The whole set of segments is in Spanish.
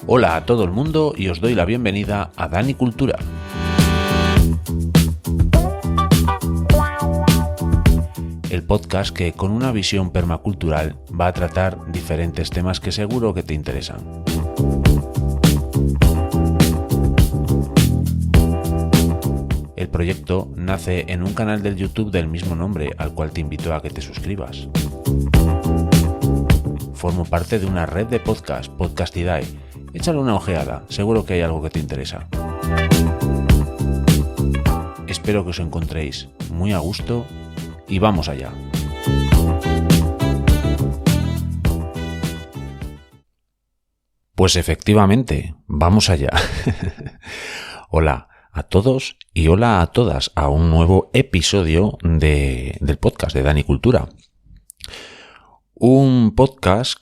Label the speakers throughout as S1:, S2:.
S1: Hola a todo el mundo y os doy la bienvenida a Dani Cultura. El podcast que con una visión permacultural va a tratar diferentes temas que seguro que te interesan. El proyecto nace en un canal del YouTube del mismo nombre al cual te invito a que te suscribas. Formo parte de una red de podcast, Podcastidae. Échale una ojeada, seguro que hay algo que te interesa. Espero que os encontréis muy a gusto y vamos allá. Pues efectivamente, vamos allá. Hola a todos y hola a todas a un nuevo episodio del podcast de Dani Cultura. Un podcast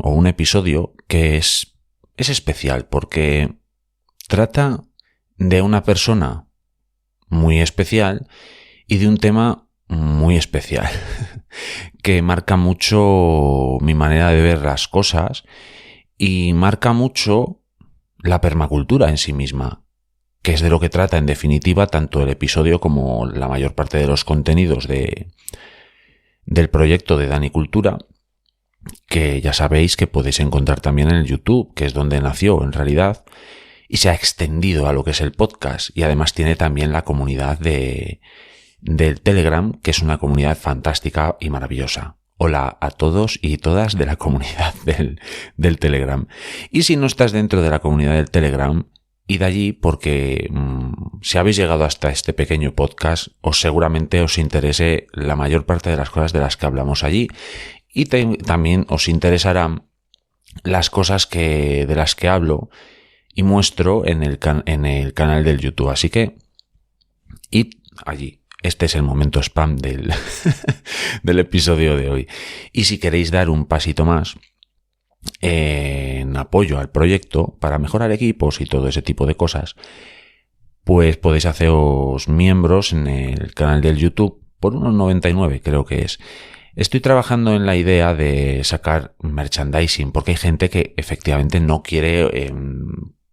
S1: o un episodio que es especial porque trata de una persona muy especial y de un tema muy especial que marca mucho mi manera de ver las cosas y marca mucho la permacultura en sí misma, que es de lo que trata en definitiva tanto el episodio como la mayor parte de los contenidos del proyecto de Dani Cultura, que ya sabéis que podéis encontrar también en el YouTube, que es donde nació en realidad, y se ha extendido a lo que es el podcast, y además tiene también la comunidad del Telegram, que es una comunidad fantástica y maravillosa. Hola a todos y todas de la comunidad del Telegram. Y si no estás dentro de la comunidad del Telegram, id allí porque si habéis llegado hasta este pequeño podcast, seguramente os interese la mayor parte de las cosas de las que hablamos allí y también os interesarán las cosas de las que hablo y muestro en el canal del YouTube. Así que id allí. Este es el momento spam del episodio de hoy. Y si queréis dar un pasito más en apoyo al proyecto para mejorar equipos y todo ese tipo de cosas, pues podéis haceros miembros en el canal del YouTube por unos 99, creo que es. Estoy trabajando en la idea de sacar merchandising porque hay gente que efectivamente no quiere,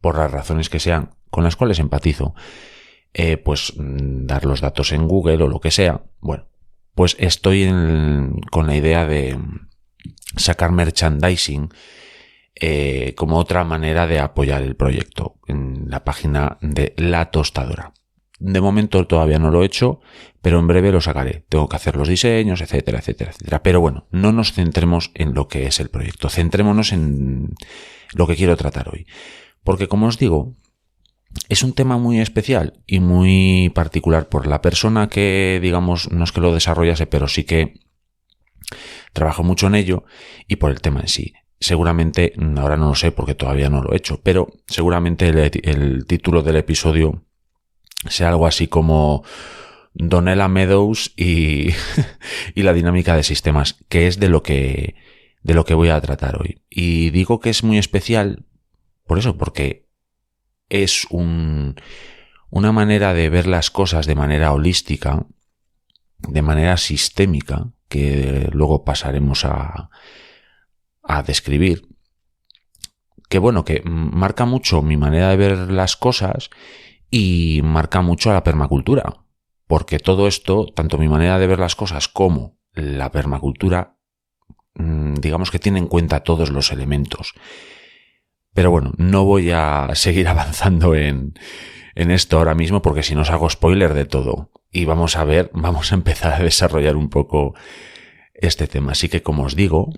S1: por las razones que sean, con las cuales empatizo, pues dar los datos en Google o lo que sea. Bueno, pues estoy con la idea de sacar merchandising como otra manera de apoyar el proyecto en la página de La Tostadora. De momento todavía no lo he hecho, pero en breve lo sacaré. Tengo que hacer los diseños, etcétera, etcétera, etcétera. Pero bueno, no nos centremos en lo que es el proyecto. Centrémonos en lo que quiero tratar hoy. Porque como os digo, es un tema muy especial y muy particular por la persona que, digamos, no es que lo desarrollase, pero sí que trabajo mucho en ello y por el tema en sí. Seguramente, ahora no lo sé porque todavía no lo he hecho, pero seguramente el título del episodio sea algo así como Donella Meadows y la dinámica de sistemas, que es de lo que voy a tratar hoy. Y digo que es muy especial por eso, porque es una manera de ver las cosas de manera holística, de manera sistémica, que luego pasaremos a describir, que bueno, que marca mucho mi manera de ver las cosas y marca mucho a la permacultura, porque todo esto, tanto mi manera de ver las cosas como la permacultura, digamos que tiene en cuenta todos los elementos. Pero bueno, no voy a seguir avanzando en esto ahora mismo porque si no os hago spoiler de todo. Y vamos a empezar a desarrollar un poco este tema. Así que como os digo,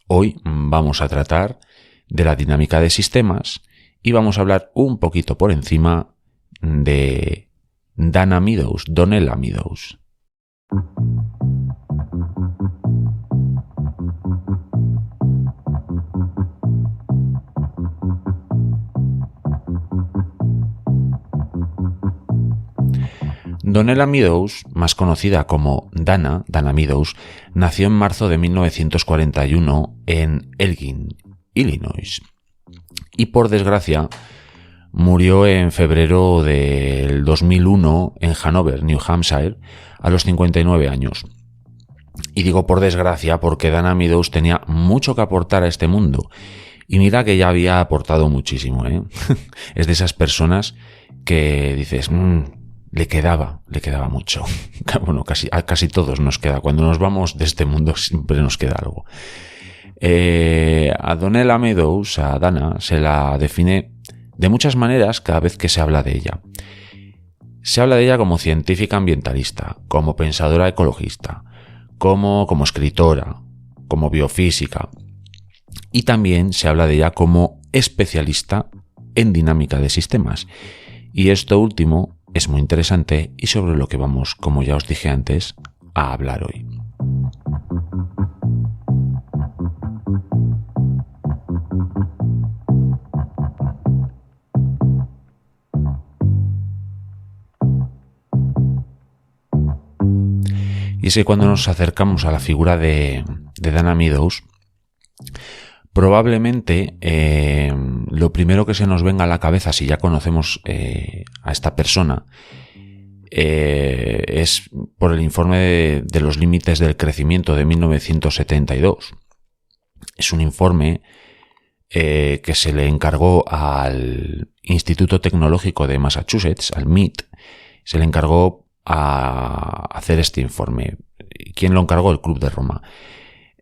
S1: hoy vamos a tratar de la dinámica de sistemas y vamos a hablar un poquito por encima de Donella Meadows. Donella Meadows, más conocida como Dana Meadows, nació en marzo de 1941 en Elgin, Illinois. Y por desgracia, murió en febrero del 2001 en Hanover, New Hampshire, a los 59 años. Y digo por desgracia porque Dana Meadows tenía mucho que aportar a este mundo Y mira que ya había aportado muchísimo, ¿eh? Es de esas personas que dices, le quedaba mucho. Bueno, a casi todos nos queda. Cuando nos vamos de este mundo siempre nos queda algo. A Donella Meadows, a Dana, se la define de muchas maneras cada vez que se habla de ella. Se habla de ella como científica ambientalista, como pensadora ecologista, como escritora, como biofísica. Y también se habla de ella como especialista en dinámica de sistemas. Y esto último es muy interesante y sobre lo que vamos, como ya os dije antes, a hablar hoy. Y es que cuando nos acercamos a la figura de Dana Meadows, probablemente lo primero que se nos venga a la cabeza, si ya conocemos a esta persona, es por el informe de los límites del crecimiento de 1972. Es un informe que se le encargó al Instituto Tecnológico de Massachusetts, al MIT, se le encargó a hacer este informe. ¿Quién lo encargó? El Club de Roma.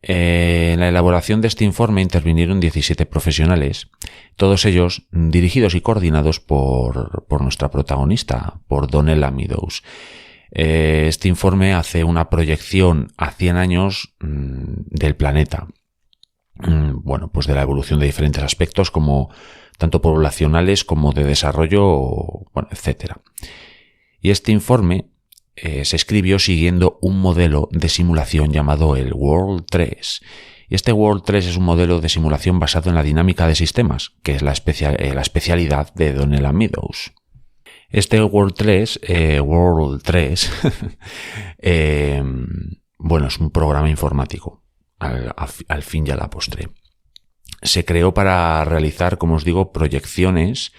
S1: En la elaboración de este informe intervinieron 17 profesionales, todos ellos dirigidos y coordinados por nuestra protagonista, por Donella Meadows. Este informe hace una proyección a 100 años del planeta. Bueno, pues de la evolución de diferentes aspectos, como tanto poblacionales como de desarrollo, bueno, etcétera. Y este informe se escribió siguiendo un modelo de simulación llamado el World 3. Y este World 3 es un modelo de simulación basado en la dinámica de sistemas, que es la especialidad de Donella Meadows. Este World 3, bueno, es un programa informático, al fin y a la postre. Se creó para realizar, como os digo, proyecciones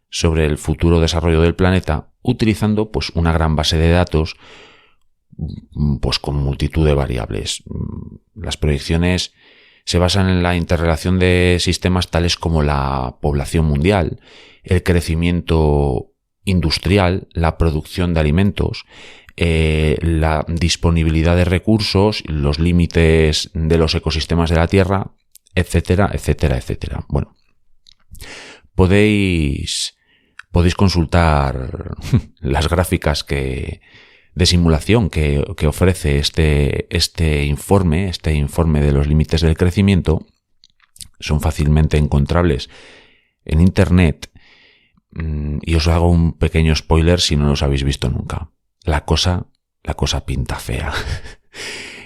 S1: sobre el futuro desarrollo del planeta, utilizando pues una gran base de datos pues con multitud de variables. Las proyecciones se basan en la interrelación de sistemas tales como la población mundial, el crecimiento industrial, la producción de alimentos, la disponibilidad de recursos, los límites de los ecosistemas de la Tierra, etcétera, etcétera, etcétera. Bueno, podéis consultar las gráficas de simulación que ofrece este informe de los límites del crecimiento. Son fácilmente encontrables en internet, y os hago un pequeño spoiler si no los habéis visto nunca. La cosa pinta fea.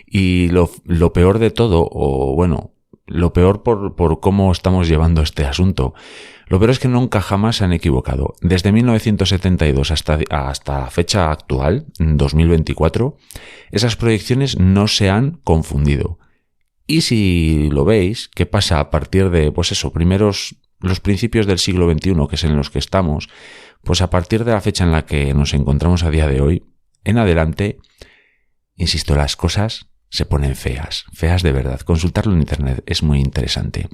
S1: Y lo peor de todo, o bueno, lo peor por cómo estamos llevando este asunto, lo peor es que nunca jamás se han equivocado. Desde 1972 hasta la fecha actual, 2024, esas proyecciones no se han confundido. Y si lo veis, ¿qué pasa a partir de, pues eso, los principios del siglo XXI, que es en los que estamos? Pues a partir de la fecha en la que nos encontramos a día de hoy, en adelante, insisto, las cosas se ponen feas de verdad. Consultarlo en internet es muy interesante.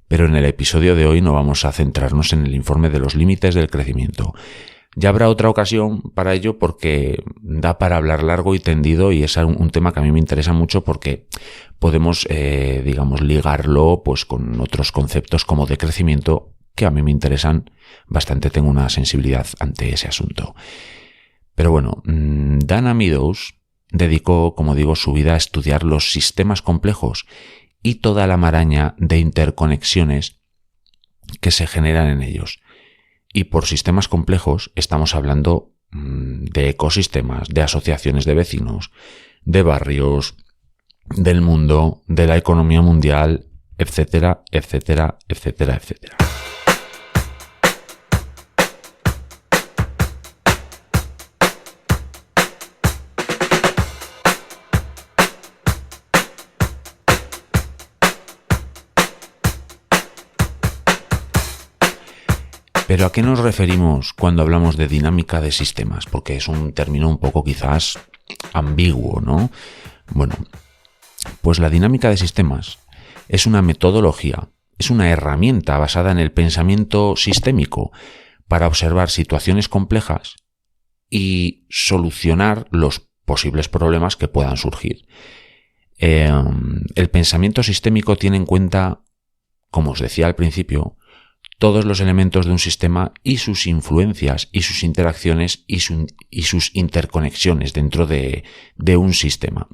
S1: Pero en el episodio de hoy no vamos a centrarnos en el informe de los límites del crecimiento. Ya habrá otra ocasión para ello, porque da para hablar largo y tendido, y es un tema que a mí me interesa mucho porque podemos, ligarlo pues con otros conceptos como de crecimiento que a mí me interesan bastante. Tengo una sensibilidad ante ese asunto. Pero bueno, Dana Meadows dedicó, como digo, su vida a estudiar los sistemas complejos y toda la maraña de interconexiones que se generan en ellos. Y por sistemas complejos estamos hablando de ecosistemas, de asociaciones de vecinos, de barrios, del mundo, de la economía mundial, etcétera, etcétera, etcétera, etcétera. Pero ¿a qué nos referimos cuando hablamos de dinámica de sistemas? Porque es un término un poco quizás ambiguo, ¿no? Bueno, pues la dinámica de sistemas es una metodología, es una herramienta basada en el pensamiento sistémico para observar situaciones complejas y solucionar los posibles problemas que puedan surgir. El pensamiento sistémico tiene en cuenta, como os decía al principio, todos los elementos de un sistema y sus influencias y sus interacciones y sus interconexiones dentro de un sistema.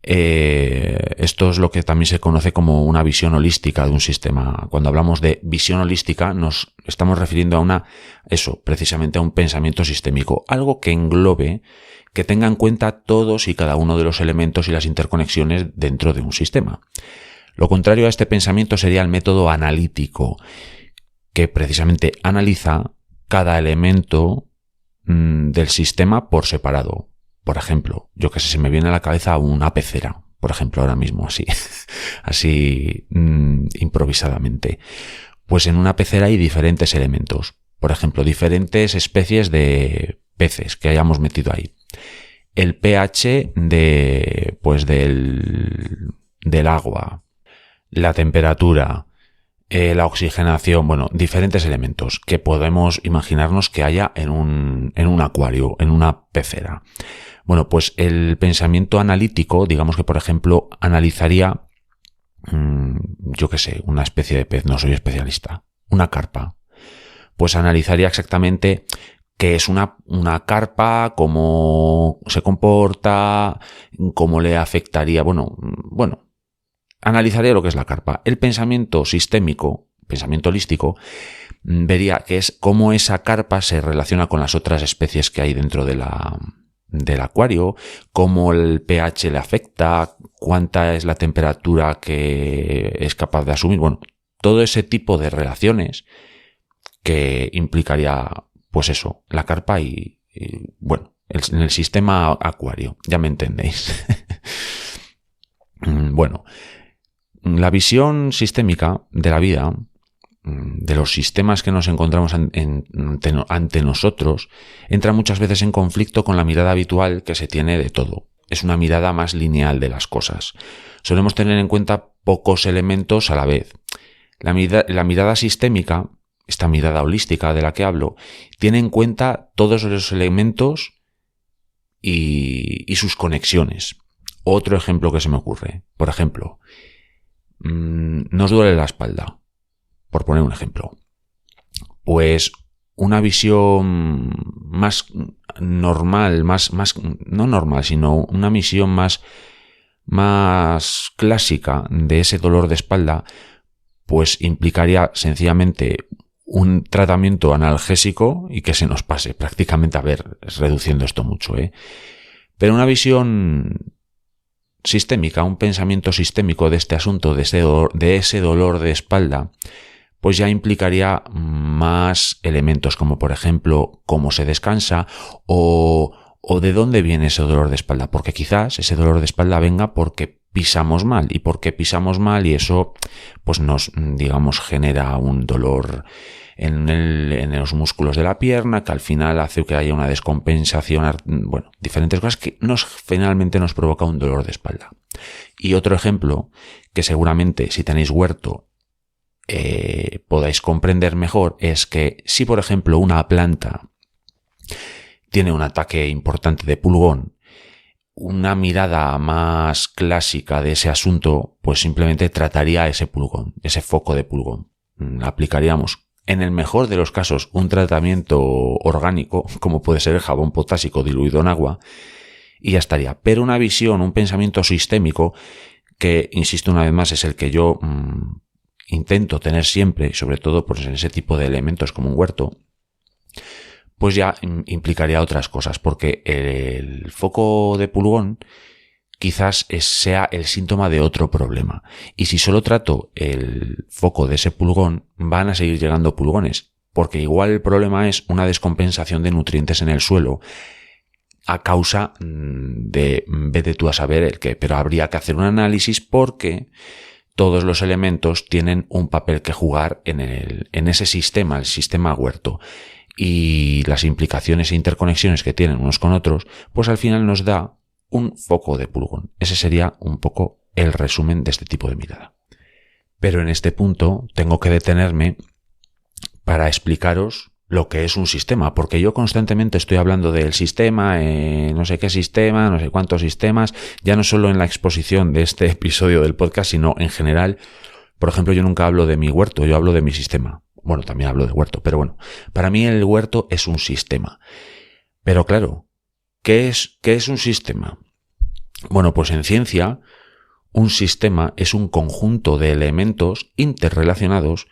S1: Esto es lo que también se conoce como una visión holística de un sistema. Cuando hablamos de visión holística nos estamos refiriendo precisamente a un pensamiento sistémico, algo que englobe, que tenga en cuenta todos y cada uno de los elementos y las interconexiones dentro de un sistema. Lo contrario a este pensamiento sería el método analítico, que precisamente analiza cada elemento del sistema por separado. Por ejemplo, se me viene a la cabeza una pecera, por ejemplo, ahora mismo, así improvisadamente. Pues en una pecera hay diferentes elementos. Por ejemplo, diferentes especies de peces que hayamos metido ahí. El pH del agua, la temperatura, la oxigenación, diferentes elementos que podemos imaginarnos que haya en un acuario, en una pecera. Pues el pensamiento analítico, digamos que por ejemplo analizaría, una especie de pez, no soy especialista, una carpa. Pues analizaría exactamente qué es una carpa, cómo se comporta, cómo le afectaría, analizaría lo que es la carpa. El pensamiento sistémico, pensamiento holístico, vería que es cómo esa carpa se relaciona con las otras especies que hay dentro del acuario, cómo el pH le afecta, cuánta es la temperatura que es capaz de asumir. Todo ese tipo de relaciones que implicaría, la carpa en el sistema acuario. Ya me entendéis. La visión sistémica de la vida, de los sistemas que nos encontramos ante nosotros, entra muchas veces en conflicto con la mirada habitual que se tiene de todo. Es una mirada más lineal de las cosas. Solemos tener en cuenta pocos elementos a la vez. La mirada sistémica, esta mirada holística de la que hablo, tiene en cuenta todos los elementos y sus conexiones. Otro ejemplo que se me ocurre, por ejemplo, nos duele la espalda, por poner un ejemplo. Pues una visión más normal, no normal, sino una visión más clásica de ese dolor de espalda, pues implicaría sencillamente un tratamiento analgésico y que se nos pase prácticamente, reduciendo esto mucho, Pero una visión sistémica, un pensamiento sistémico de este asunto, de ese dolor de espalda, pues ya implicaría más elementos, como por ejemplo cómo se descansa o de dónde viene ese dolor de espalda, porque quizás ese dolor de espalda venga porque pisamos mal, y eso pues nos, genera un dolor en los músculos de la pierna, que al final hace que haya una descompensación, diferentes cosas que finalmente nos provoca un dolor de espalda. Y otro ejemplo que seguramente si tenéis huerto podáis comprender mejor es que si por ejemplo una planta tiene un ataque importante de pulgón, una mirada más clásica de ese asunto pues simplemente trataría ese pulgón, ese foco de pulgón. Aplicaríamos en el mejor de los casos un tratamiento orgánico, como puede ser el jabón potásico diluido en agua, y ya estaría. Pero una visión, un pensamiento sistémico, que insisto una vez más es el que yo intento tener siempre, sobre todo pues en ese tipo de elementos como un huerto, pues ya implicaría otras cosas, porque el foco de pulgón quizás sea el síntoma de otro problema. Y si solo trato el foco de ese pulgón, van a seguir llegando pulgones, porque igual el problema es una descompensación de nutrientes en el suelo a causa de, vete tú a saber el qué, pero habría que hacer un análisis porque todos los elementos tienen un papel que jugar en ese sistema, el sistema huerto. Y las implicaciones e interconexiones que tienen unos con otros, pues al final nos da un foco de pulgón. Ese sería un poco el resumen de este tipo de mirada. Pero en este punto tengo que detenerme para explicaros lo que es un sistema, porque yo constantemente estoy hablando del sistema, no sé qué sistema, no sé cuántos sistemas, ya no solo en la exposición de este episodio del podcast, sino en general. Por ejemplo, yo nunca hablo de mi huerto, yo hablo de mi sistema. Bueno, también hablo de huerto, pero bueno, para mí el huerto es un sistema. Pero claro, ¿qué es un sistema? Bueno, pues en ciencia, un sistema es un conjunto de elementos interrelacionados,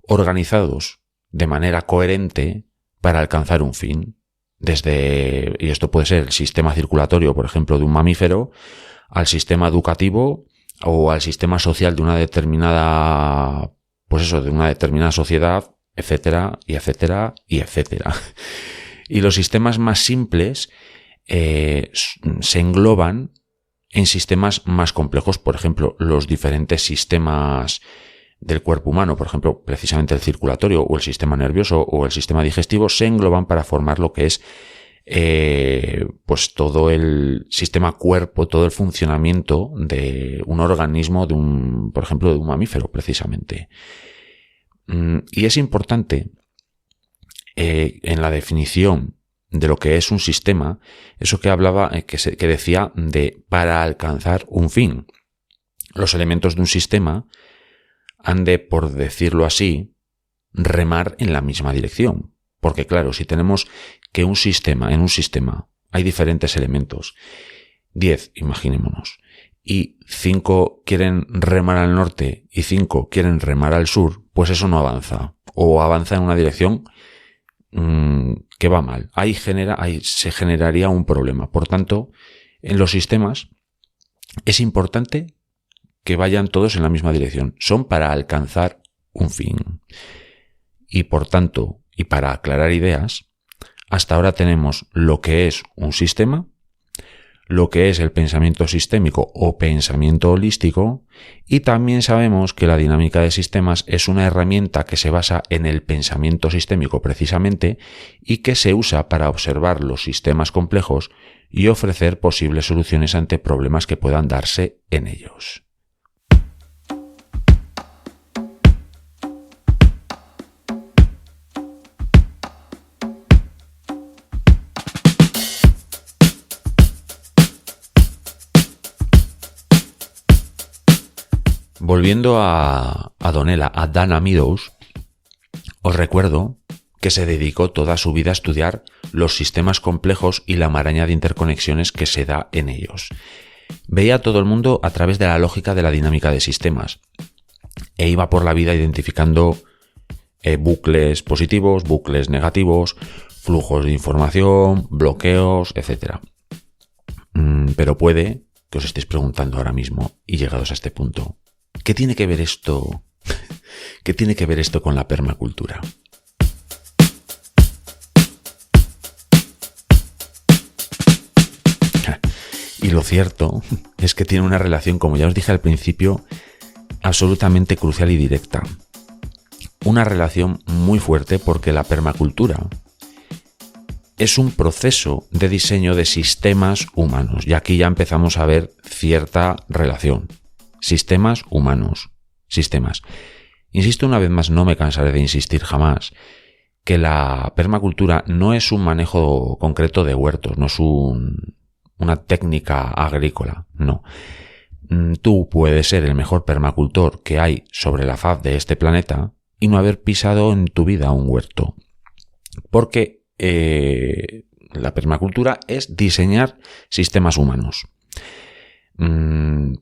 S1: organizados de manera coherente para alcanzar un fin. Y esto puede ser el sistema circulatorio, por ejemplo, de un mamífero, al sistema educativo o al sistema social de una determinada, de una determinada sociedad, etcétera, y etcétera, y etcétera. Y los sistemas más simples se engloban en sistemas más complejos, por ejemplo, los diferentes sistemas del cuerpo humano, por ejemplo, precisamente el circulatorio o el sistema nervioso o el sistema digestivo, se engloban para formar lo que es todo el sistema cuerpo, todo el funcionamiento de un organismo, por ejemplo, de un mamífero, precisamente. Y es importante en la definición de lo que es un sistema, eso que hablaba, que decía de para alcanzar un fin. Los elementos de un sistema han de, por decirlo así, remar en la misma dirección. Porque claro, si tenemos que en un sistema hay diferentes elementos, 10, imaginémonos, y 5 quieren remar al norte y 5 quieren remar al sur, pues eso no avanza. O avanza en una dirección que va mal. Ahí se generaría un problema. Por tanto, en los sistemas es importante que vayan todos en la misma dirección. Son para alcanzar un fin. Y por tanto, y para aclarar ideas, hasta ahora tenemos lo que es un sistema, lo que es el pensamiento sistémico o pensamiento holístico, y también sabemos que la dinámica de sistemas es una herramienta que se basa en el pensamiento sistémico precisamente y que se usa para observar los sistemas complejos y ofrecer posibles soluciones ante problemas que puedan darse en ellos. Volviendo a Donella, a Dana Meadows, os recuerdo que se dedicó toda su vida a estudiar los sistemas complejos y la maraña de interconexiones que se da en ellos. Veía a todo el mundo a través de la lógica de la dinámica de sistemas e iba por la vida identificando bucles positivos, bucles negativos, flujos de información, bloqueos, etc. Pero puede que os estéis preguntando ahora mismo, y llegados a este punto, ¿qué tiene que ver esto? ¿Qué tiene que ver esto con la permacultura? Y lo cierto es que tiene una relación, como ya os dije al principio, absolutamente crucial y directa. Una relación muy fuerte porque la permacultura es un proceso de diseño de sistemas humanos. Y aquí ya empezamos a ver cierta relación. Sistemas humanos. Sistemas. Insisto una vez más, no me cansaré de insistir jamás, que la permacultura no es un manejo concreto de huertos, no es una técnica agrícola, no. Tú puedes ser el mejor permacultor que hay sobre la faz de este planeta y no haber pisado en tu vida un huerto. Porque la permacultura es diseñar sistemas humanos.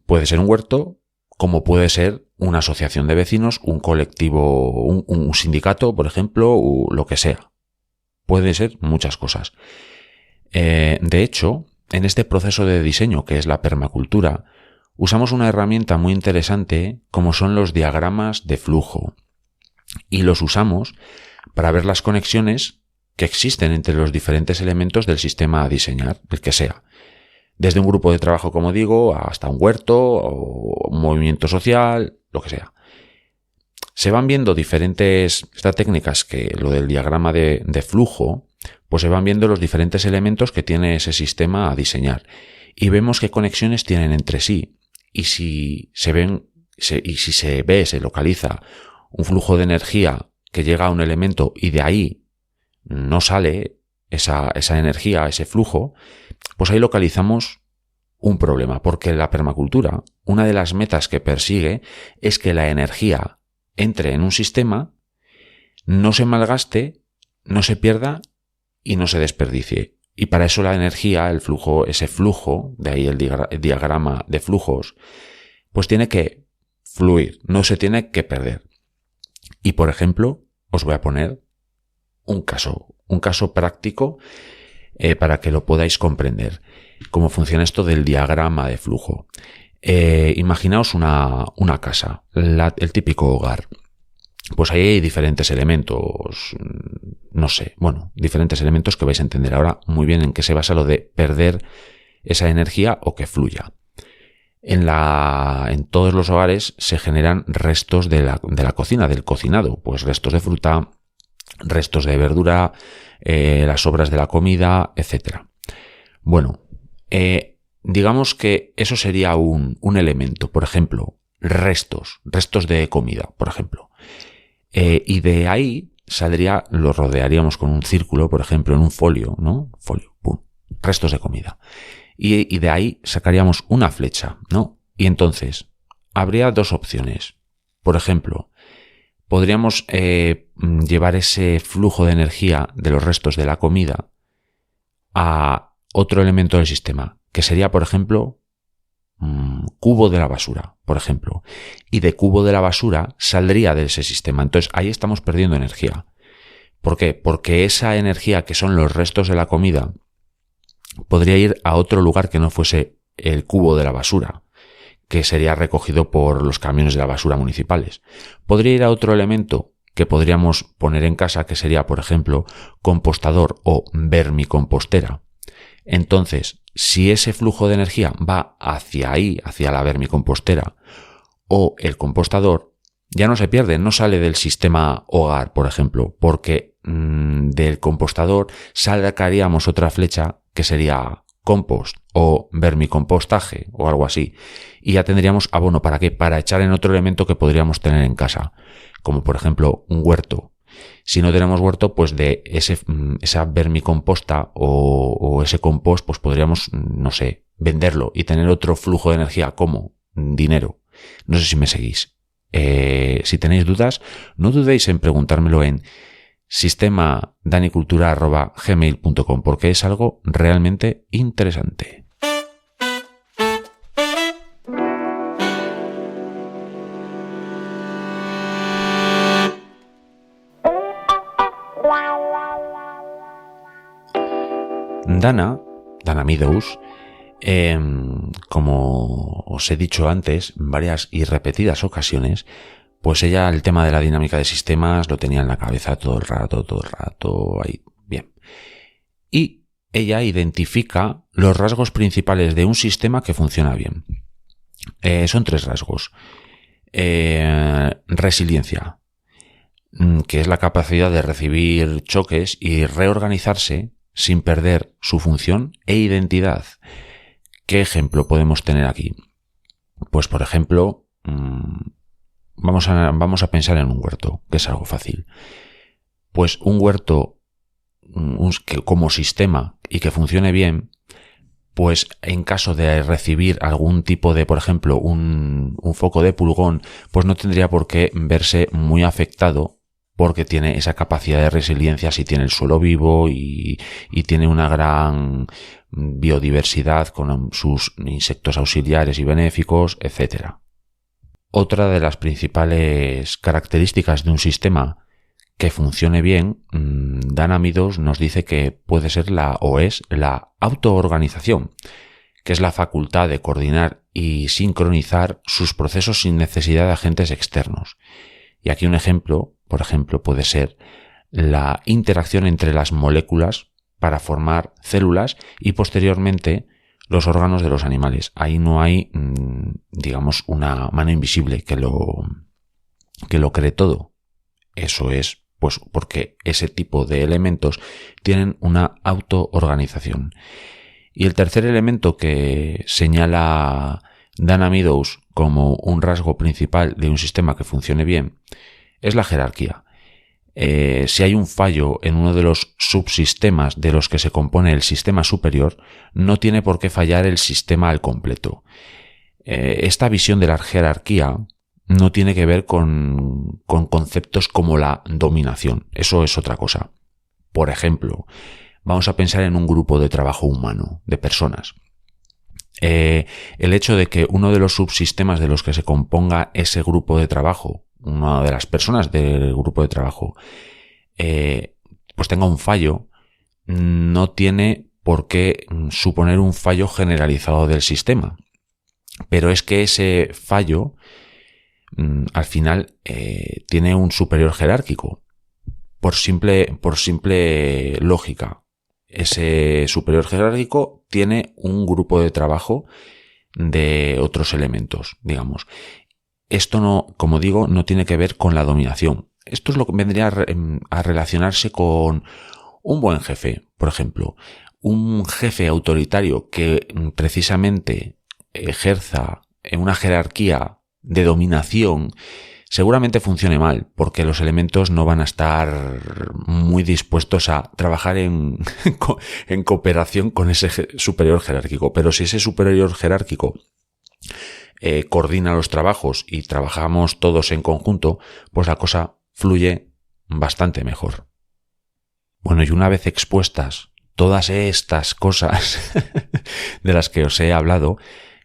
S1: Puede ser un huerto, como puede ser una asociación de vecinos, un colectivo, un sindicato, por ejemplo, o lo que sea. Puede ser muchas cosas. De hecho, en este proceso de diseño que es la permacultura, usamos una herramienta muy interesante como son los diagramas de flujo. Y los usamos para ver las conexiones que existen entre los diferentes elementos del sistema a diseñar, el que sea. Desde un grupo de trabajo, como digo, hasta un huerto o un movimiento social, lo que sea. Se van viendo estas técnicas, que lo del diagrama de flujo, pues se van viendo los diferentes elementos que tiene ese sistema a diseñar. Y vemos qué conexiones tienen entre sí y si se localiza un flujo de energía que llega a un elemento y de ahí no sale esa energía, ese flujo, pues ahí localizamos un problema, porque la permacultura, una de las metas que persigue es que la energía entre en un sistema, no se malgaste, no se pierda y no se desperdicie. Y para eso la energía, el flujo, ese flujo, de ahí el diagrama de flujos, pues tiene que fluir, no se tiene que perder. Y por ejemplo, os voy a poner un caso práctico para que lo podáis comprender. Cómo funciona esto del diagrama de flujo. Imaginaos una casa, el típico hogar. Pues ahí hay diferentes elementos, diferentes elementos que vais a entender ahora muy bien en qué se basa lo de perder esa energía o que fluya. En todos los hogares se generan restos de la cocina, del cocinado, pues restos de fruta, restos de verdura, las sobras de la comida, etc. Bueno, digamos que eso sería un elemento, por ejemplo, restos de comida, por ejemplo. Y de ahí lo rodearíamos con un círculo, por ejemplo, en un folio, ¿no? Restos de comida. Y de ahí sacaríamos una flecha, ¿no? Y entonces, habría dos opciones. Por ejemplo, podríamos llevar ese flujo de energía de los restos de la comida a otro elemento del sistema, que sería, por ejemplo, cubo de la basura, por ejemplo. Y de cubo de la basura saldría de ese sistema. Entonces, ahí estamos perdiendo energía. ¿Por qué? Porque esa energía que son los restos de la comida podría ir a otro lugar que no fuese el cubo de la basura, que sería recogido por los camiones de la basura municipales. Podría ir a otro elemento que podríamos poner en casa, que sería, por ejemplo, compostador o vermicompostera. Entonces, si ese flujo de energía va hacia ahí, hacia la vermicompostera o el compostador, ya no se pierde, no sale del sistema hogar, por ejemplo, porque del compostador sacaríamos otra flecha que sería compost o vermicompostaje o algo así. Y ya tendríamos abono. ¿Para qué? Para echar en otro elemento que podríamos tener en casa, como por ejemplo un huerto. Si no tenemos huerto, pues de esa vermicomposta o ese compost, pues podríamos, venderlo y tener otro flujo de energía como dinero. No sé si me seguís. Si tenéis dudas, no dudéis en preguntármelo en sistemadanicultura@gmail.com porque es algo realmente interesante. Dana Meadows, como os he dicho antes, en varias y repetidas ocasiones, pues ella el tema de la dinámica de sistemas lo tenía en la cabeza todo el rato, ahí, bien. Y ella identifica los rasgos principales de un sistema que funciona bien. Son 3 rasgos. Resiliencia, que es la capacidad de recibir choques y reorganizarse sin perder su función e identidad. ¿Qué ejemplo podemos tener aquí? Pues, por ejemplo, vamos a pensar en un huerto, que es algo fácil. Pues un huerto que como sistema y que funcione bien, pues en caso de recibir algún tipo de, por ejemplo, un foco de pulgón, pues no tendría por qué verse muy afectado porque tiene esa capacidad de resiliencia si tiene el suelo vivo y tiene una gran biodiversidad con sus insectos auxiliares y benéficos, etc. Otra de las principales características de un sistema que funcione bien, Dana Meadows nos dice que puede ser es la autoorganización, que es la facultad de coordinar y sincronizar sus procesos sin necesidad de agentes externos. Y aquí un ejemplo, por ejemplo, puede ser la interacción entre las moléculas para formar células y posteriormente los órganos de los animales. Ahí no hay, una mano invisible que lo cree todo. Eso es, pues, porque ese tipo de elementos tienen una autoorganización. Y el tercer elemento que señala Dana Meadows como un rasgo principal de un sistema que funcione bien es la jerarquía. Si hay un fallo en uno de los subsistemas de los que se compone el sistema superior, no tiene por qué fallar el sistema al completo. Esta visión de la jerarquía no tiene que ver con conceptos como la dominación. Eso es otra cosa. Por ejemplo, vamos a pensar en un grupo de trabajo humano, de personas. El hecho de que uno de los subsistemas de los que se componga ese grupo de trabajo, una de las personas del grupo de trabajo, pues tenga un fallo, no tiene por qué suponer un fallo generalizado del sistema. Pero es que ese fallo, al final, tiene un superior jerárquico. Por simple lógica. Ese superior jerárquico tiene un grupo de trabajo de otros elementos, digamos. Esto no, como digo, no tiene que ver con la dominación. Esto es lo que vendría a relacionarse con un buen jefe, por ejemplo. Un jefe autoritario que precisamente ejerza una jerarquía de dominación seguramente funcione mal, porque los elementos no van a estar muy dispuestos a trabajar en cooperación con ese superior jerárquico. Pero si ese superior jerárquico coordina los trabajos y trabajamos todos en conjunto, pues la cosa fluye bastante mejor. Bueno, y una vez expuestas todas estas cosas de las que os he hablado,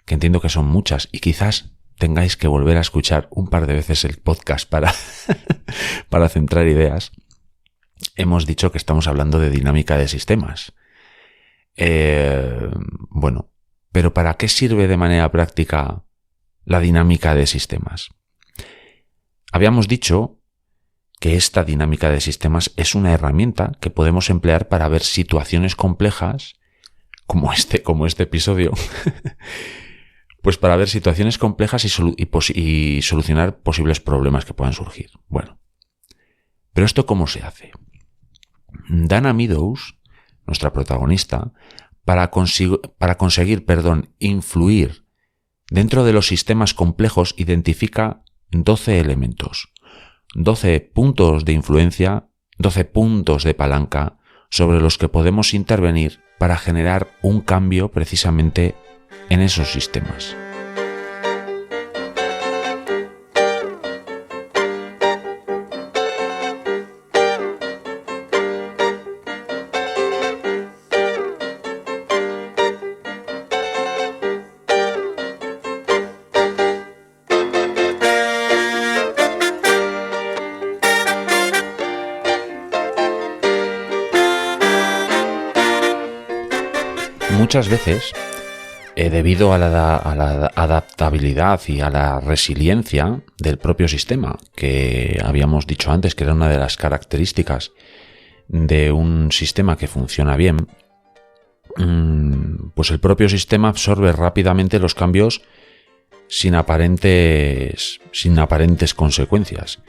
S1: que entiendo que son muchas y quizás tengáis que volver a escuchar un par de veces el podcast para centrar ideas, hemos dicho que estamos hablando de dinámica de sistemas. Bueno, pero ¿para qué sirve de manera práctica la dinámica de sistemas? Habíamos dicho que esta dinámica de sistemas es una herramienta que podemos emplear para ver situaciones complejas, como este episodio, pues para ver situaciones complejas y solucionar posibles problemas que puedan surgir. Bueno, pero ¿esto cómo se hace? Dana Meadows, nuestra protagonista, para conseguir influir dentro de los sistemas complejos, identifica 12 elementos, 12 puntos de influencia, 12 puntos de palanca sobre los que podemos intervenir para generar un cambio precisamente en esos sistemas. Muchas veces, debido a la adaptabilidad y a la resiliencia del propio sistema, que habíamos dicho antes que era una de las características de un sistema que funciona bien, pues el propio sistema absorbe rápidamente los cambios sin aparentes consecuencias.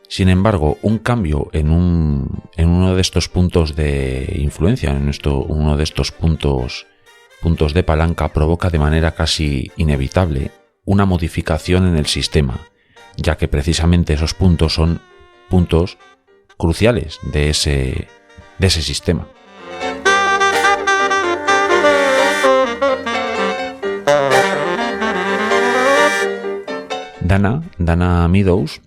S1: Sin embargo, un cambio en uno de estos puntos de influencia, uno de estos puntos de palanca, provoca de manera casi inevitable una modificación en el sistema, ya que precisamente esos puntos son puntos cruciales de ese sistema. Dana Meadows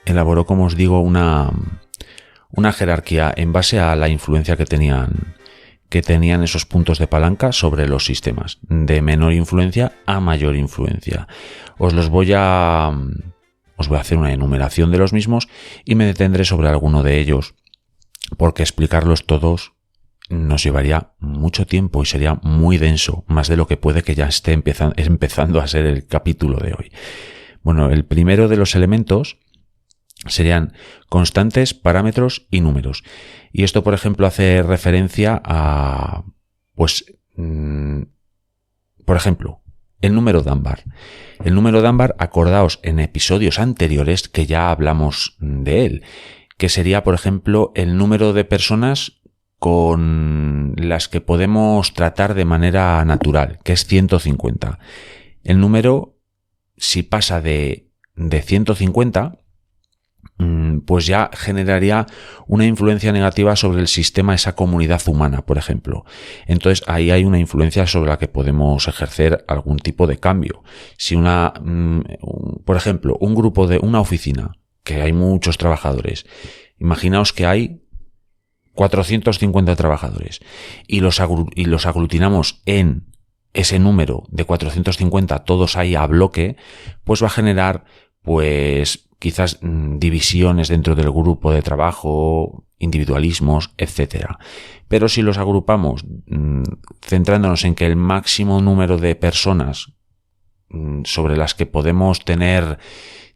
S1: elaboró, como os digo, una jerarquía en base a la influencia que tenían esos puntos de palanca sobre los sistemas, de menor influencia a mayor influencia. Os voy a hacer una enumeración de los mismos y me detendré sobre alguno de ellos, porque explicarlos todos nos llevaría mucho tiempo y sería muy denso, más de lo que puede que ya esté empezando a ser el capítulo de hoy. Bueno, el primero de los elementos serían constantes, parámetros y números. Y esto, por ejemplo, hace referencia a, por ejemplo, el número Dunbar. El número Dunbar, acordaos en episodios anteriores que ya hablamos de él, que sería, por ejemplo, el número de personas con las que podemos tratar de manera natural, que es 150. El número, si pasa de 150, pues ya generaría una influencia negativa sobre el sistema, esa comunidad humana, por ejemplo. Entonces ahí hay una influencia sobre la que podemos ejercer algún tipo de cambio. Si por ejemplo, un grupo de una oficina, que hay muchos trabajadores, imaginaos que hay 450 trabajadores y los aglutinamos en ese número de 450, todos ahí a bloque, pues va a generar, pues, quizás divisiones dentro del grupo de trabajo, individualismos, etcétera. Pero si los agrupamos centrándonos en que el máximo número de personas sobre las que podemos tener,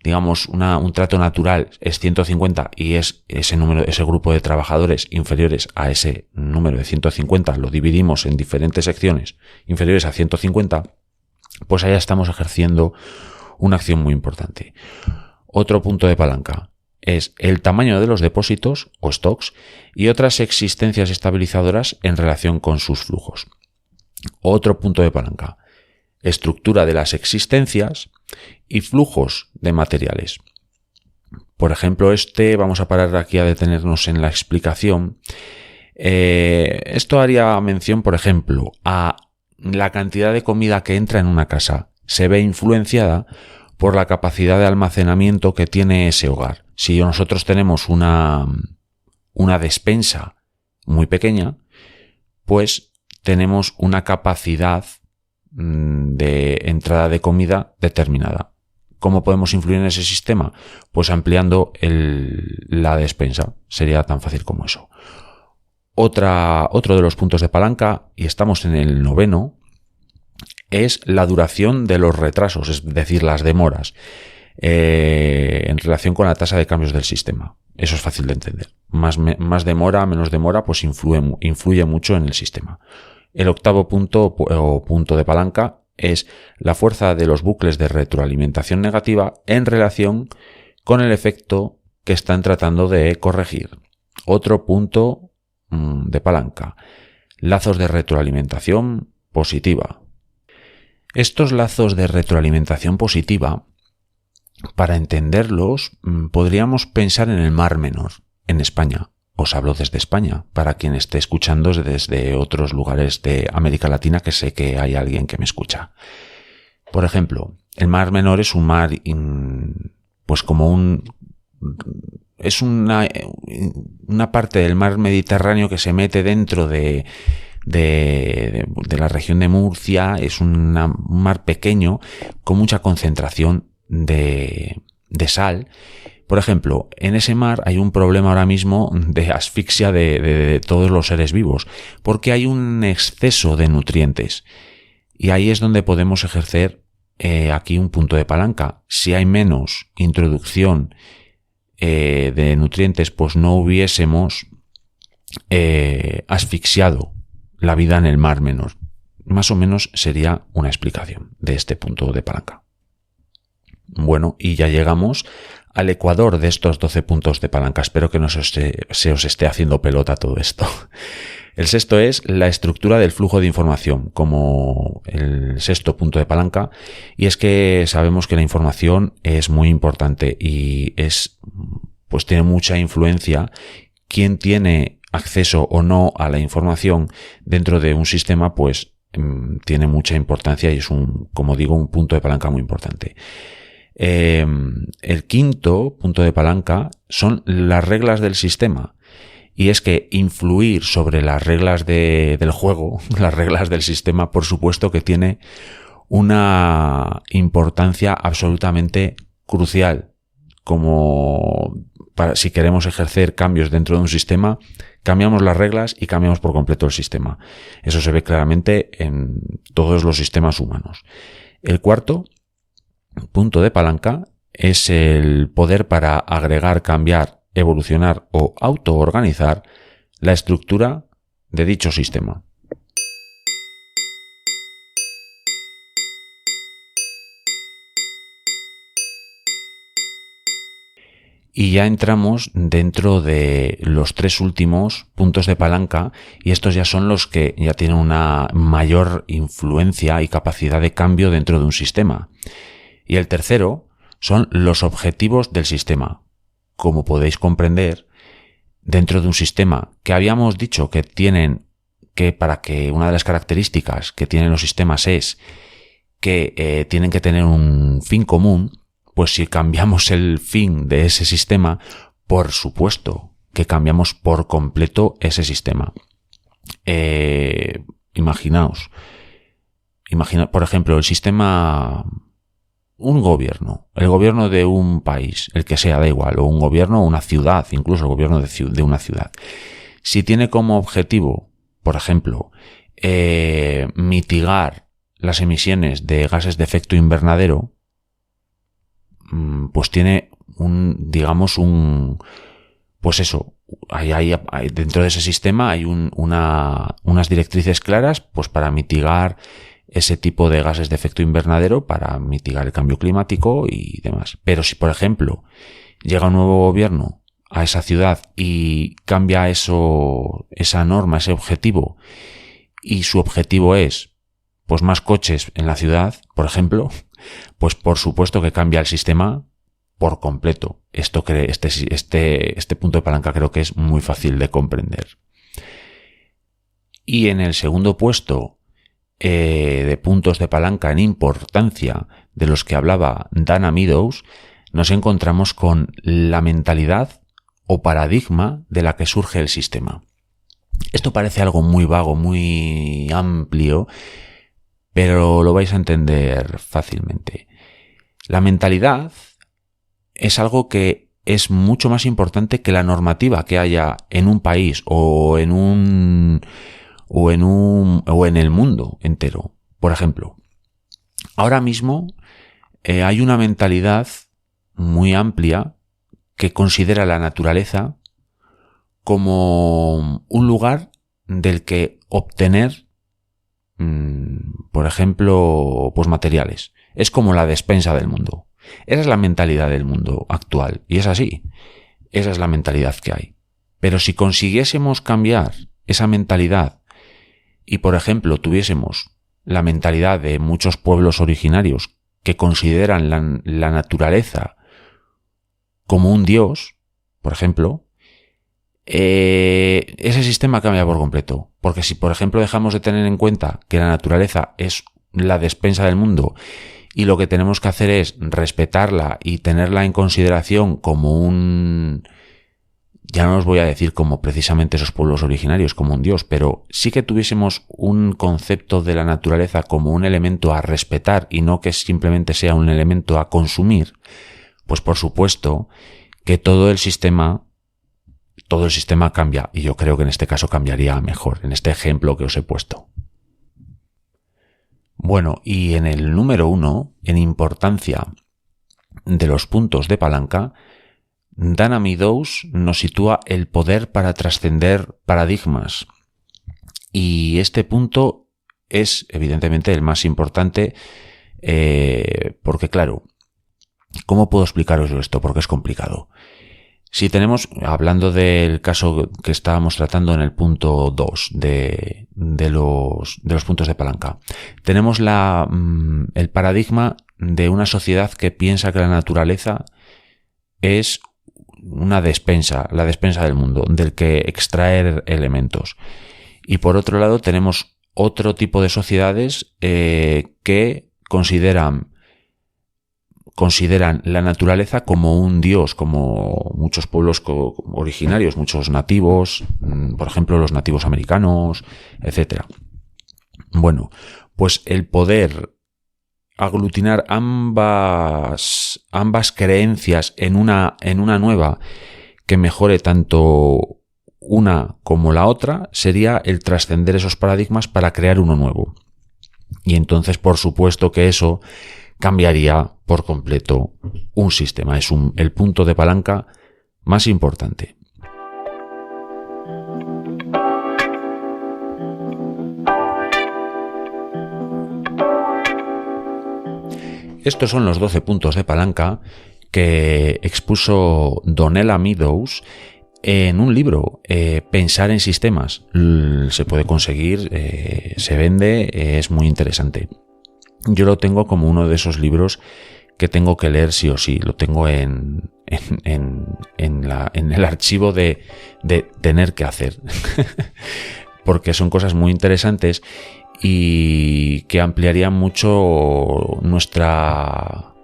S1: digamos, un trato natural es 150 y es ese grupo de trabajadores inferiores a ese número de 150, lo dividimos en diferentes secciones inferiores a 150, pues ahí estamos ejerciendo una acción muy importante. Otro punto de palanca es el tamaño de los depósitos o stocks y otras existencias estabilizadoras en relación con sus flujos. Otro punto de palanca: estructura de las existencias y flujos de materiales. Por ejemplo, vamos a parar aquí a detenernos en la explicación. Esto haría mención, por ejemplo, a la cantidad de comida que entra en una casa. Se ve influenciada por la capacidad de almacenamiento que tiene ese hogar. Si nosotros tenemos una despensa muy pequeña, pues tenemos una capacidad de entrada de comida determinada. ¿Cómo podemos influir en ese sistema? Pues ampliando la despensa. Sería tan fácil como eso. Otro de los puntos de palanca, y estamos en el 9º, es la duración de los retrasos, es decir, las demoras, en relación con la tasa de cambios del sistema. Eso es fácil de entender. Más demora, menos demora, pues influye mucho en el sistema. El 8º punto o punto de palanca es la fuerza de los bucles de retroalimentación negativa en relación con el efecto que están tratando de corregir. Otro punto de palanca: lazos de retroalimentación positiva. Estos lazos de retroalimentación positiva, para entenderlos, podríamos pensar en el Mar Menor, en España. Os hablo desde España, para quien esté escuchando desde otros lugares de América Latina, que sé que hay alguien que me escucha. Por ejemplo, el Mar Menor es un mar, pues como es una parte del mar Mediterráneo que se mete dentro de la región de Murcia. Es un mar pequeño con mucha concentración de sal. Por ejemplo, en ese mar hay un problema ahora mismo de asfixia de todos los seres vivos, porque hay un exceso de nutrientes. Y ahí es donde podemos ejercer aquí un punto de palanca. Si hay menos introducción de nutrientes, pues no hubiésemos asfixiado la vida en el Mar Menor. Más o menos sería una explicación de este punto de palanca. Bueno, y ya llegamos al ecuador de estos 12 puntos de palanca. Espero que no se os esté haciendo pelota todo esto. El 6º es la estructura del flujo de información, como el 6º punto de palanca, y es que sabemos que la información es muy importante y pues tiene mucha influencia. Quien tiene acceso o no a la información dentro de un sistema, pues tiene mucha importancia y es como digo, un punto de palanca muy importante. El 5º punto de palanca son las reglas del sistema. Y es que influir sobre las reglas del juego, las reglas del sistema, por supuesto que tiene una importancia absolutamente crucial. Como si queremos ejercer cambios dentro de un sistema, cambiamos las reglas y cambiamos por completo el sistema. Eso se ve claramente en todos los sistemas humanos. El 4º punto de palanca es el poder para agregar, cambiar, evolucionar o autoorganizar la estructura de dicho sistema. Y ya entramos dentro de los 3 últimos puntos de palanca, y estos ya son los que ya tienen una mayor influencia y capacidad de cambio dentro de un sistema. Y el tercero son los objetivos del sistema. Como podéis comprender, dentro de un sistema que habíamos dicho que para que una de las características que tienen los sistemas es que tienen que tener un fin común, pues si cambiamos el fin de ese sistema, por supuesto que cambiamos por completo ese sistema. Imaginaos, por ejemplo, el sistema, el gobierno de un país, el que sea, da igual, o un gobierno, una ciudad, incluso el gobierno de una ciudad. Si tiene como objetivo, por ejemplo, mitigar las emisiones de gases de efecto invernadero, pues tiene dentro de ese sistema hay unas directrices claras, pues para mitigar ese tipo de gases de efecto invernadero, para mitigar el cambio climático y demás. Pero si, por ejemplo, llega un nuevo gobierno a esa ciudad y cambia esa norma, ese objetivo, y su objetivo es pues más coches en la ciudad, por ejemplo, pues por supuesto que cambia el sistema por completo. Este punto de palanca creo que es muy fácil de comprender. Y en el segundo puesto de puntos de palanca en importancia de los que hablaba Dana Meadows, nos encontramos con la mentalidad o paradigma de la que surge el sistema. Esto parece algo muy vago, muy amplio, pero lo vais a entender fácilmente. La mentalidad es algo que es mucho más importante que la normativa que haya en un país o en el mundo entero. Por ejemplo, ahora mismo hay una mentalidad muy amplia que considera la naturaleza como un lugar del que obtener, por ejemplo, pues materiales. Es como la despensa del mundo. Esa es la mentalidad del mundo actual. Y es así. Esa es la mentalidad que hay. Pero si consiguiésemos cambiar esa mentalidad y, por ejemplo, tuviésemos la mentalidad de muchos pueblos originarios que consideran la naturaleza como un dios, por ejemplo, ese sistema cambia por completo. Porque si, por ejemplo, dejamos de tener en cuenta que la naturaleza es la despensa del mundo y lo que tenemos que hacer es respetarla y tenerla en consideración como ya no os voy a decir como precisamente esos pueblos originarios, como un dios, pero sí que tuviésemos un concepto de la naturaleza como un elemento a respetar y no que simplemente sea un elemento a consumir, pues por supuesto que todo el sistema cambia, y yo creo que en este caso cambiaría mejor, en este ejemplo que os he puesto. Bueno, y en el número 1, en importancia de los puntos de palanca, Dana Meadows nos sitúa el poder para trascender paradigmas. Y este punto es evidentemente el más importante, porque claro, ¿cómo puedo explicaros yo esto? Porque es complicado. Si tenemos, hablando del caso que estábamos tratando en el punto 2 de los puntos de palanca, tenemos el paradigma de una sociedad que piensa que la naturaleza es una despensa, la despensa del mundo, del que extraer elementos. Y por otro lado tenemos otro tipo de sociedades que consideran la naturaleza como un dios, como muchos pueblos originarios, muchos nativos, por ejemplo los nativos americanos, etc. Bueno, pues el poder aglutinar ambas creencias en una nueva que mejore tanto una como la otra sería el trascender esos paradigmas para crear uno nuevo. Y entonces, por supuesto que eso cambiaría por completo un sistema. Es el punto de palanca más importante. Estos son los 12 puntos de palanca que expuso Donella Meadows en un libro, Pensar en sistemas. Se puede conseguir, se vende, es muy interesante. Yo lo tengo como uno de esos libros que tengo que leer sí o sí. Lo tengo en el archivo de tener que hacer. Porque son cosas muy interesantes y que ampliarían mucho nuestra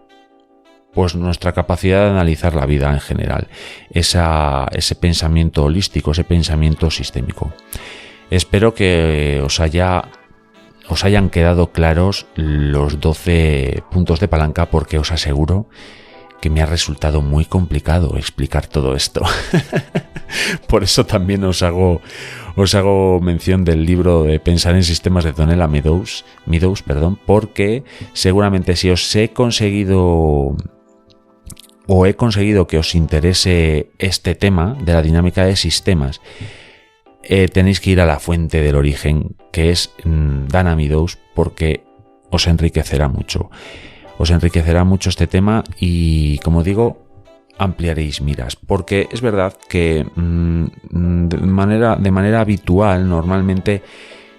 S1: capacidad de analizar la vida en general, ese pensamiento holístico, ese pensamiento sistémico. Espero que os hayan quedado claros los 12 puntos de palanca, porque os aseguro que me ha resultado muy complicado explicar todo esto. Por eso también os hago mención del libro de Pensar en Sistemas de Donella Meadows, porque seguramente si os he conseguido que os interese este tema de la dinámica de sistemas, tenéis que ir a la fuente del origen, que es Dana Meadows, porque os enriquecerá mucho. Os enriquecerá mucho este tema y, como digo, ampliaréis miras, porque es verdad que de manera habitual, normalmente,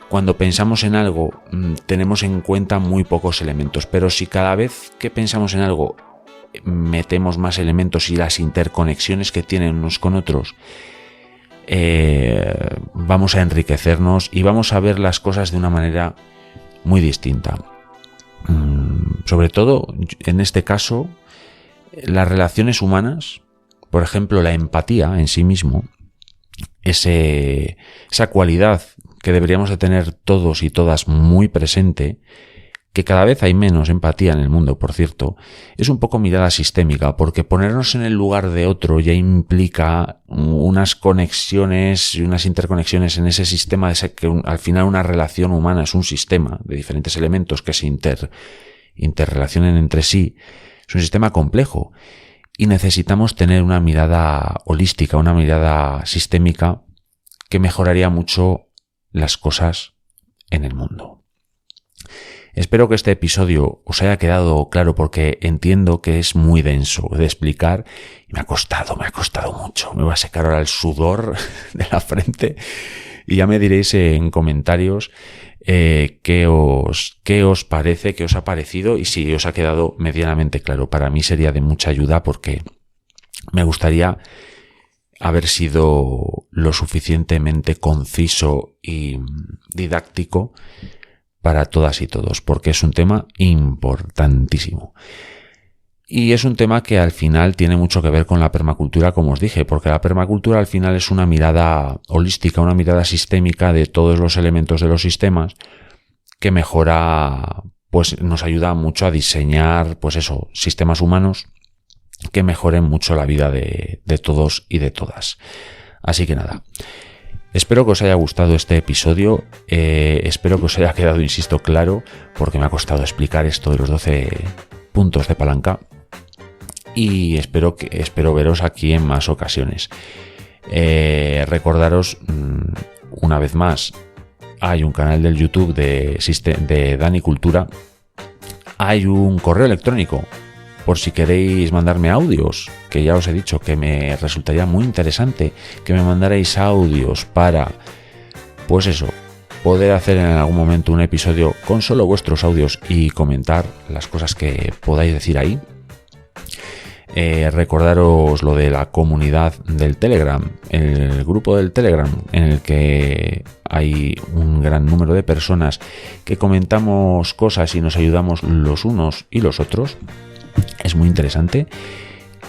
S1: cuando pensamos en algo, tenemos en cuenta muy pocos elementos, pero si cada vez que pensamos en algo metemos más elementos y las interconexiones que tienen unos con otros, vamos a enriquecernos y vamos a ver las cosas de una manera muy distinta. Sobre todo, en este caso, las relaciones humanas, por ejemplo, la empatía en sí mismo, esa cualidad que deberíamos de tener todos y todas muy presente, que cada vez hay menos empatía en el mundo, por cierto, es un poco mirada sistémica, porque ponernos en el lugar de otro ya implica unas conexiones y unas interconexiones en ese sistema, que al final una relación humana es un sistema de diferentes elementos que se interrelacionen entre sí. Es un sistema complejo y necesitamos tener una mirada holística, una mirada sistémica que mejoraría mucho las cosas en el mundo. Espero que este episodio os haya quedado claro, porque entiendo que es muy denso de explicar y me ha costado mucho. Me va a secar ahora el sudor de la frente y ya me diréis en comentarios qué os parece, qué os ha parecido y si os ha quedado medianamente claro. Para mí sería de mucha ayuda, porque me gustaría haber sido lo suficientemente conciso y didáctico para todas y todos, porque es un tema importantísimo. Y es un tema que al final tiene mucho que ver con la permacultura, como os dije, porque la permacultura al final es una mirada holística, una mirada sistémica de todos los elementos de los sistemas, que mejora, pues nos ayuda mucho a diseñar, pues eso, sistemas humanos que mejoren mucho la vida de todos y de todas. Así que nada. Espero que os haya gustado este episodio, espero que os haya quedado, insisto, claro, porque me ha costado explicar esto de los 12 puntos de palanca, y espero veros aquí en más ocasiones. Recordaros, una vez más, hay un canal del YouTube de Dani Cultura, hay un correo electrónico, por si queréis mandarme audios, que ya os he dicho que me resultaría muy interesante que me mandarais audios para, pues eso, poder hacer en algún momento un episodio con solo vuestros audios y comentar las cosas que podáis decir ahí. Recordaros lo de la comunidad del Telegram, el grupo del Telegram, en el que hay un gran número de personas que comentamos cosas y nos ayudamos los unos y los otros. Es muy interesante.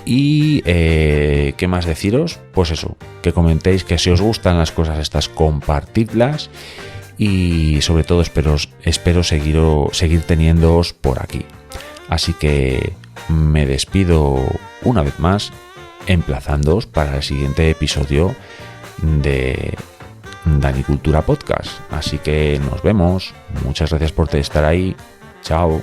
S1: Y ¿qué más deciros? Pues eso, que comentéis, que si os gustan las cosas estas, compartidlas, y sobre todo espero seguir teniéndoos por aquí. Así que me despido una vez más, emplazándoos para el siguiente episodio de Dani Cultura Podcast. Así que nos vemos. Muchas gracias por estar ahí. Chao.